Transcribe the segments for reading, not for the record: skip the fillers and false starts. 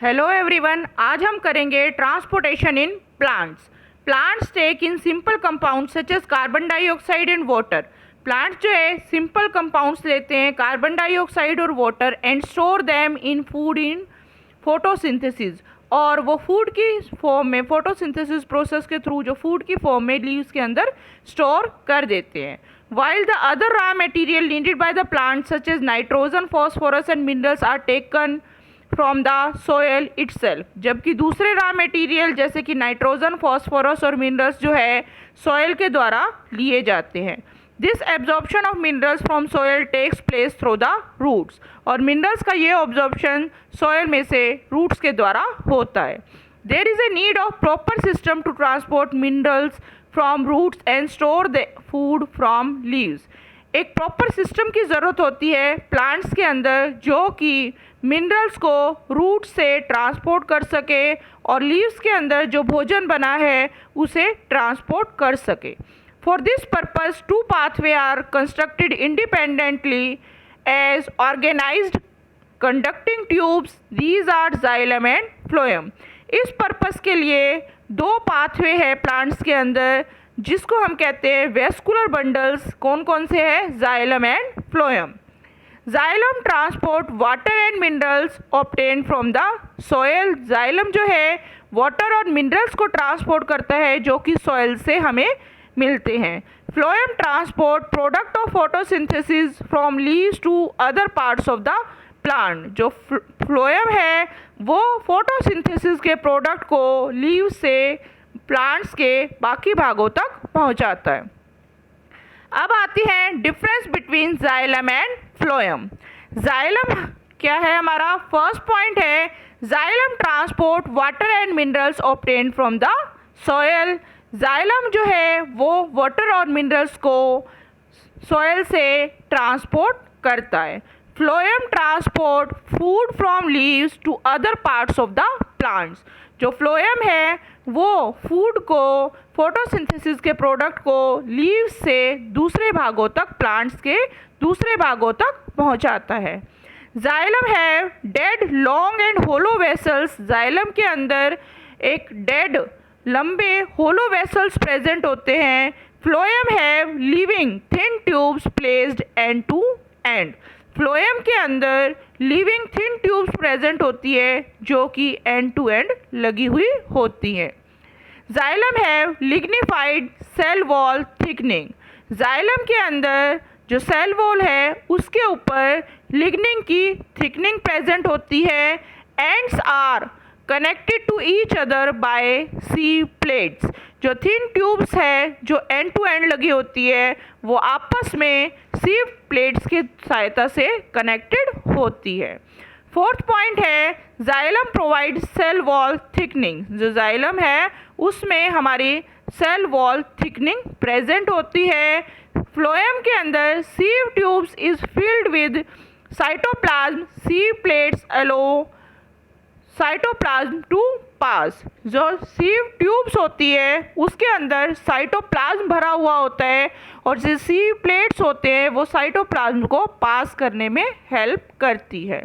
Hello everyone, आज हम करेंगे transportation in plants. Plants take in simple compound such as carbon dioxide and water. Plants जो है simple compounds लेते हैं, कार्बन डाइऑक्साइड और water, and store them in food in photosynthesis. और वो फूड की फॉर्म में, फोटोसिंथेसिस प्रोसेस के थ्रू जो फूड की फॉर्म में लीव्स के अंदर स्टोर कर देते हैं। While the other raw material needed by the plant such as nitrogen, phosphorus and minerals are taken from the soil itself, जबकि दूसरे रॉ मटेरियल जैसे कि नाइट्रोजन, फॉस्फोरस और मिनरल्स जो है सॉइल के द्वारा लिए जाते हैं। This absorption of minerals from soil takes place through the roots, और मिनरल्स का ये ऑब्जॉर्प्शन सॉइल में से रूट्स के द्वारा होता है। There is a need of proper system to transport minerals from roots and store the food from leaves. एक प्रॉपर सिस्टम की ज़रूरत होती है प्लांट्स के अंदर जो कि मिनरल्स को रूट से ट्रांसपोर्ट कर सके और लीव्स के अंदर जो भोजन बना है उसे ट्रांसपोर्ट कर सके। For this purpose two pathway are constructed independently as organised conducting tubes. These are xylem and phloem. इस पर्पस के लिए दो पाथवे है प्लांट्स के अंदर जिसको हम कहते हैं वेस्कुलर बंडल्स। कौन कौन से हैं? Xylem and phloem. Xylem transport water and minerals obtain from the soil. Xylem जो है वाटर और मिनरल्स को ट्रांसपोर्ट करता है जो कि सॉयल से हमें मिलते हैं। Phloem transport product of photosynthesis from leaves to other parts of the plant. जो फ्लोएम है वो फोटोसिंथेसिस के प्रोडक्ट को लीव से प्लांट्स के बाकी भागों तक पहुंचाता है। अब आती है difference between xylem and phloem. Xylem क्या है? हमारा फर्स्ट पॉइंट है xylem transport water and minerals obtain from the soil. Xylem जो है वो वाटर और मिनरल्स को सॉयल से ट्रांसपोर्ट करता है। Phloem transport food from leaves to other parts of the plants. जो फ्लोएम है वो फूड को, फोटोसिंथेसिस के प्रोडक्ट को लीव्स से दूसरे भागों तक, प्लांट्स के दूसरे भागों तक पहुंचाता है। जाइलम है dead long and hollow vessels. Xylem के अंदर एक डेड, लंबे होलो वेसल्स प्रेजेंट होते हैं। फ्लोएम है living thin tubes placed end to end. Phloem के अंदर लिविंग थिन ट्यूब्स प्रेजेंट होती है जो कि एंड टू एंड लगी हुई होती हैं। जाइलम है lignified cell wall thickening. Xylem के अंदर जो सेल वॉल है उसके ऊपर लिग्निन की थिकनिंग प्रेजेंट होती है। Ends are connected to each other by sieve plates. जो थिन ट्यूब्स है जो एंड टू एंड लगी होती है वो आपस में सी प्लेट्स की सहायता से कनेक्टेड होती है। फोर्थ पॉइंट है xylem provide cell wall thickening. जो जाइलम है उसमें हमारी सेल वॉल थिकनिंग प्रेजेंट होती है। फ्लोएम के अंदर sieve tubes is filled with cytoplasm. Sieve plates allow cytoplasm to pass. जो सीव ट्यूब्स होती है उसके अंदर साइटोप्लाज्म भरा हुआ होता है और जो सीव प्लेट्स होते हैं वो साइटोप्लाज्म को पास करने में हेल्प करती है।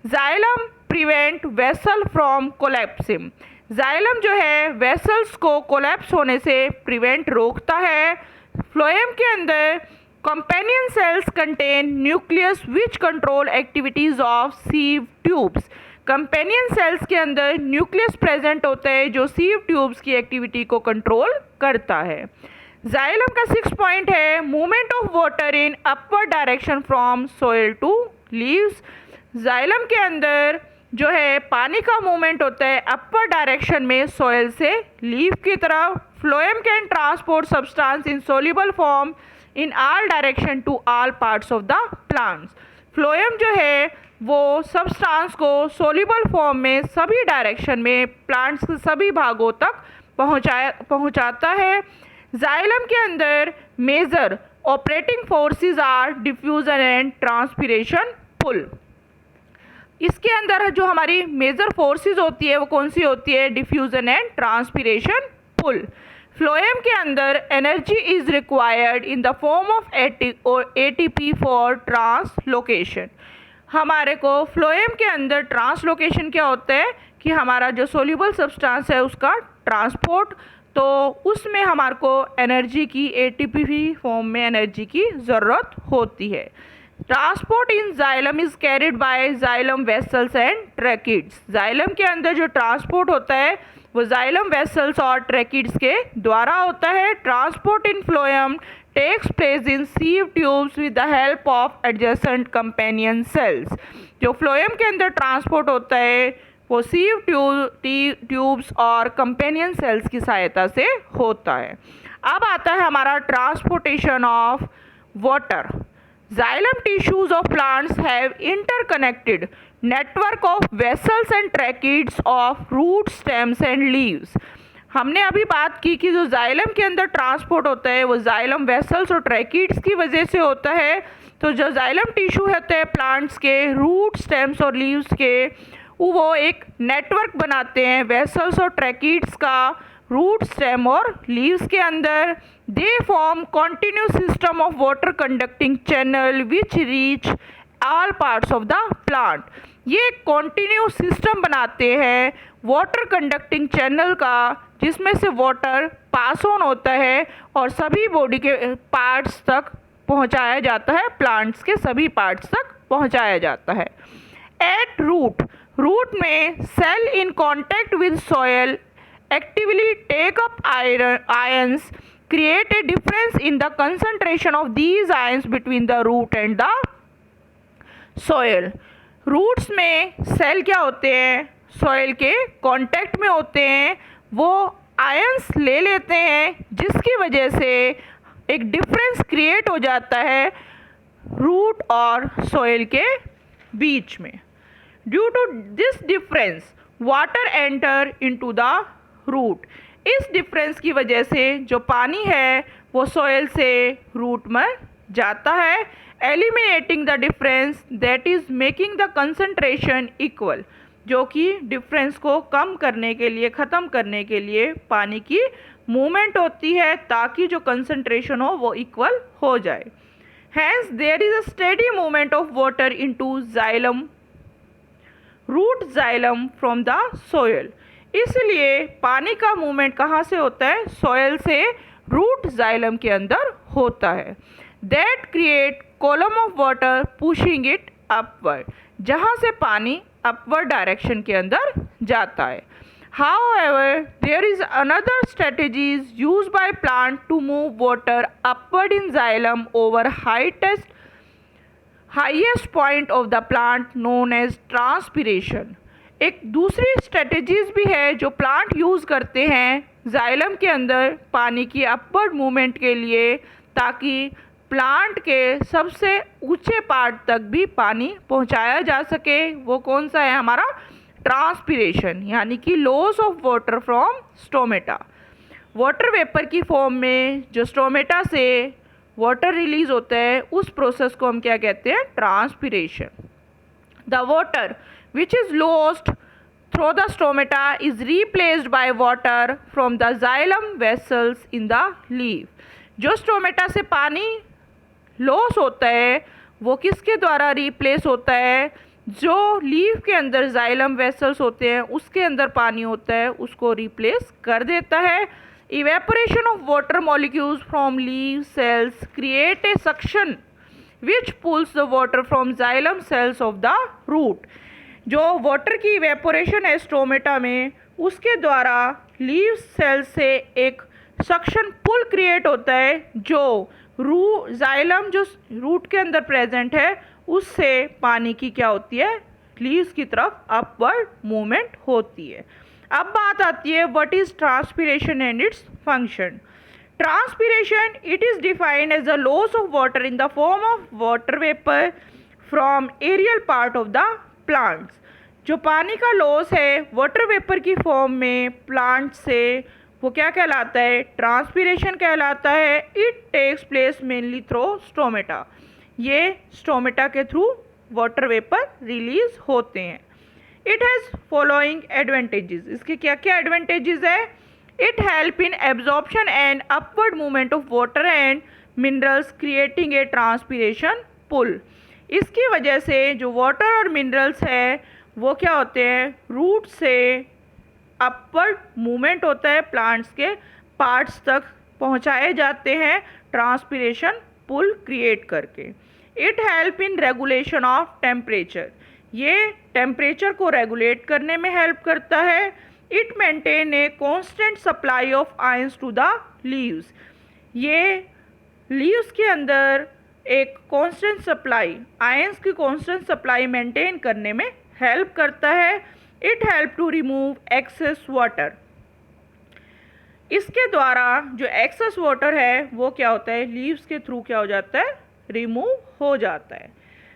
Xylem prevent vessel from collapsing. Xylem जो है वेसल्स को कोलैप्स होने से प्रिवेंट रोकता है। फ्लोएम के अंदर companion cells contain nucleus which control activities of sieve tubes. Companion cells के अंदर न्यूक्लियस प्रेजेंट होता है जो सीव ट्यूब्स की एक्टिविटी को कंट्रोल करता है। जाइलम का 6 पॉइंट है movement of water in upward direction from soil to leaves. Xylem के अंदर जो है पानी का मूवमेंट होता है अपवर्ड डायरेक्शन में सॉइल से लीव की तरफ। Phloem can transport substance in soluble form in all direction to all parts of the plants. Phloem जो है वो सब्सटेंस को सोल्यूबल फॉर्म में सभी डायरेक्शन में प्लांट्स के सभी भागों तक पहुंचाता है। जाइलम के अंदर major operating forces are diffusion and transpiration pull. इसके अंदर जो हमारी मेजर फोर्सेस होती है वो कौन सी होती है? Diffusion and transpiration pull. Phloem के अंदर energy is required in the form of ATP for translocation. हमारे को फ्लोएम के अंदर ट्रांसलोकेशन क्या होता है कि हमारा जो सोल्यूबल सब्सटेंस है उसका ट्रांसपोर्ट, तो उसमें हमारे को एनर्जी की एटीपी फॉर्म में एनर्जी की ज़रूरत होती है। Transport in xylem is carried by xylem vessels and tracheids. Xylem के अंदर जो ट्रांसपोर्ट होता है वो जाइलम वेसल्स और ट्रैकिड्स के द्वारा होता है। Transport in phloem takes place in sieve tubes with the help of adjacent companion cells. जो फ्लोएम के अंदर ट्रांसपोर्ट होता है वो सीव ट्यूब्स और कंपेनियन सेल्स की सहायता से होता है। अब आता है हमारा transportation of water. Xylem tissues of plants have interconnected network of vessels and tracheids of root, stems and leaves। हमने अभी बात की कि जो जाइलम के अंदर ट्रांसपोर्ट होता है वो जाइलम वेसल्स और ट्रैकिड्स की वजह से होता है। तो जो जाइलम टिश्यू होते हैं प्लांट्स के, रूट, स्टेम्स और लीव्स के, वो एक नेटवर्क बनाते हैं वेसल्स और ट्रैकिड्स का रूट, स्टेम और लीव्स के अंदर। They form continuous system of water conducting channel which reach all parts of the plant. ये कॉन्टिन्यूस सिस्टम बनाते हैं वाटर कंडक्टिंग चैनल का, जिसमें से वाटर पास ऑन होता है और सभी बॉडी के पार्ट्स तक पहुंचाया जाता है, प्लांट्स के सभी पार्ट्स तक पहुंचाया जाता है। एट रूट, रूट में cell in contact with soil actively take up ions, create a difference in the concentration of these ions between the root and the soil। Roots में सेल क्या होते हैं, सॉइल के कांटेक्ट में होते हैं, वो आयंस ले लेते हैं जिसकी वजह से एक डिफरेंस क्रिएट हो जाता है रूट और सॉइल के बीच में। Due to this difference water enter into the root. इस डिफरेंस की वजह से जो पानी है वो सॉइल से रूट में जाता है। Eliminating the difference that is making the concentration equal, जो कि डिफरेंस को कम करने के लिए, ख़त्म करने के लिए पानी की मूवमेंट होती है ताकि जो कंसंट्रेशन हो वो इक्वल हो जाए। Hence there is a steady movement of water into xylem, root xylem from the soil. इसलिए पानी का मूवमेंट कहाँ से होता है, सॉयल से रूट जाइलम के अंदर होता है। That create column of water pushing it upward, जहाँ से पानी अपवर्ड डायरेक्शन के अंदर जाता है। However there is another strategies use by plant to move water upward in xylem over highest point of the plant known as transpiration. एक दूसरी strategies भी है जो प्लांट यूज़ करते हैं जाइलम के अंदर पानी की अपवर्ड मूवमेंट के लिए, ताकि प्लांट के सबसे ऊंचे पार्ट तक भी पानी पहुंचाया जा सके। वो कौन सा है हमारा, ट्रांसपिरेशन, यानी कि loss of water from stomata. Water vapour की फॉर्म में जो स्टोमेटा से वाटर रिलीज होता है उस प्रोसेस को हम क्या कहते हैं, transpiration. The water which is lost through the stomata is replaced by water from the xylem vessels in the leaf। जो स्टोमेटा से पानी लॉस होता है वो किसके द्वारा रिप्लेस होता है, जो लीफ के अंदर जाइलम वेसल्स होते हैं उसके अंदर पानी होता है उसको रिप्लेस कर देता है। Evaporation of water molecules from leave cells create a suction which pulls the water from xylem cells of the root. जो वाटर की इवेपोरेशन है स्टोमेटा में, उसके द्वारा लीव सेल से एक सक्शन पुल क्रिएट होता है जो जाइलम जो रूट के अंदर प्रेजेंट है उससे पानी की क्या होती है, लीव्स की तरफ अपवर्ड मूवमेंट होती है। अब बात आती है what is transpiration and its function. Transpiration it is defined as the loss of water in the form of water vapour from aerial part of the plants. जो पानी का लॉस है वाटर वेपर की फॉर्म में plant से, वो क्या कहलाता है, ट्रांसपिरेशन कहलाता है। It takes place mainly through stomata. ये स्टोमेटा के थ्रू वाटर वेपर रिलीज होते हैं। It has following advantages. इसके क्या क्या एडवांटेजेस है, it help in absorption and upward movement of water and minerals creating a transpiration pull. इसकी वजह से जो वाटर और मिनरल्स है वो क्या होते हैं, रूट से अपवर्ड मूवमेंट होता है, प्लांट्स के पार्ट्स तक पहुंचाए जाते हैं ट्रांसपिरेशन पुल क्रिएट करके। It help in regulation of temperature, ये टेम्परेचर को रेगुलेट करने में हेल्प करता है। It maintain a constant supply of ions to the leaves, ये लीव्स के अंदर एक कांस्टेंट सप्लाई, आयंस की कांस्टेंट सप्लाई मेंटेन करने में हेल्प करता है। It help to remove excess water, इसके द्वारा जो एक्सेस वाटर है वो क्या होता है, लीव्स के थ्रू क्या हो जाता है, रिमूव हो जाता है।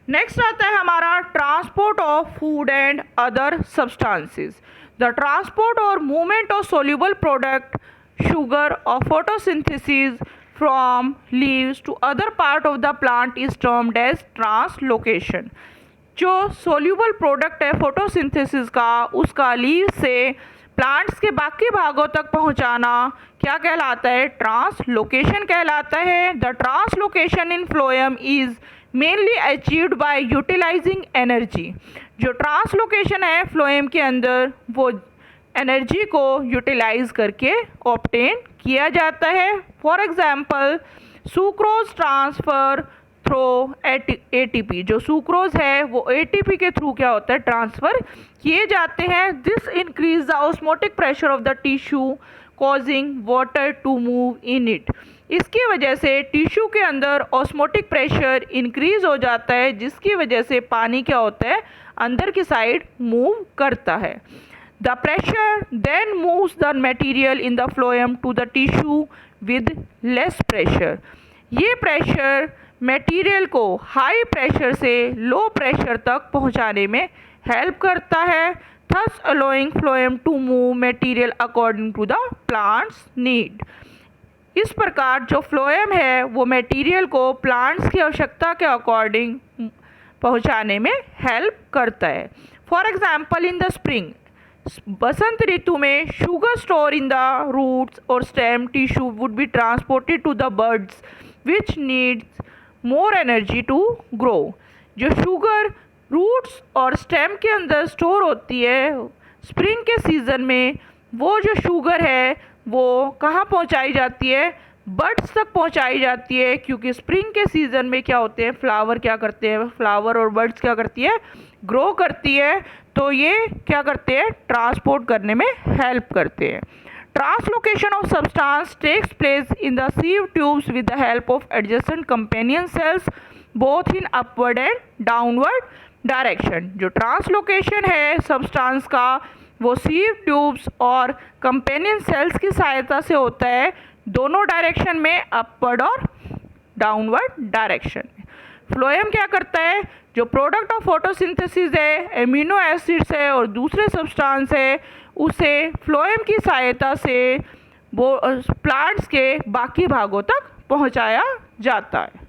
नेक्स्ट आता है हमारा transport of food and other substances. The transport और movement of soluble product sugar or photosynthesis from leaves to other part of the plant is termed as translocation। जो सोल्यूबल प्रोडक्ट है photosynthesis का, उसका leave से plants के बाकी भागों तक पहुंचाना क्या कहलाता है, ट्रांसलोकेशन कहलाता है। The translocation in phloem is mainly achieved by utilising energy, जो ट्रांसलोकेशन है फ्लोएम के अंदर वो एनर्जी को यूटिलाइज करके ऑब्टेन किया जाता है। For example sucrose transfer through ATP, जो सुक्रोज है वो एटीपी के थ्रू क्या होता है, ट्रांसफ़र किए जाते हैं। This increase the osmotic pressure of the tissue causing water to move in it, इसकी वजह से टिश्यू के अंदर ऑस्मोटिक प्रेशर इंक्रीज हो जाता है, जिसकी वजह से पानी क्या होता है, अंदर की साइड मूव करता है। The pressure then moves the material in the phloem to the tissue with less pressure। ये प्रेशर मटेरियल को हाई प्रेशर से लो प्रेशर तक पहुंचाने में हेल्प करता है। thus allowing phloem to move material according to the plant's need। इस प्रकार जो फ्लोएम है वो मटेरियल को प्लांट्स की आवश्यकता के अकॉर्डिंग पहुंचाने में हेल्प करता है। For example in the spring, बसंत ऋतु में sugar store in the roots और stem tissue would be transported to the birds which needs more energy to grow. जो शुगर रूट्स और स्टेम के अंदर स्टोर होती है स्प्रिंग के सीज़न में, वो जो शुगर है वो कहाँ पहुँचाई जाती है, बर्ड्स तक पहुँचाई जाती है, क्योंकि स्प्रिंग के सीज़न में क्या होते हैं, फ्लावर क्या करते हैं, फ्लावर और बर्ड्स क्या करती है, ग्रो करती है, तो ये क्या करते हैं, ट्रांसपोर्ट करने में हेल्प करते हैं। Translocation of substance takes place in the sieve tubes with the help of adjacent companion cells both in upward and downward direction. जो ट्रांसलोकेशन है सब्सटेंस का वो सीव ट्यूब्स और कंपेनियन सेल्स की सहायता से होता है, दोनों डायरेक्शन में, अपवर्ड और डाउनवर्ड डायरेक्शन में। फ्लोएम क्या करता है, जो प्रोडक्ट ऑफ फोटोसिंथेसिस है, एमिनो एसिड्स है और दूसरे सब्सटेंस है, उसे फ्लोएम की सहायता से वो प्लांट्स के बाकी भागों तक पहुंचाया जाता है।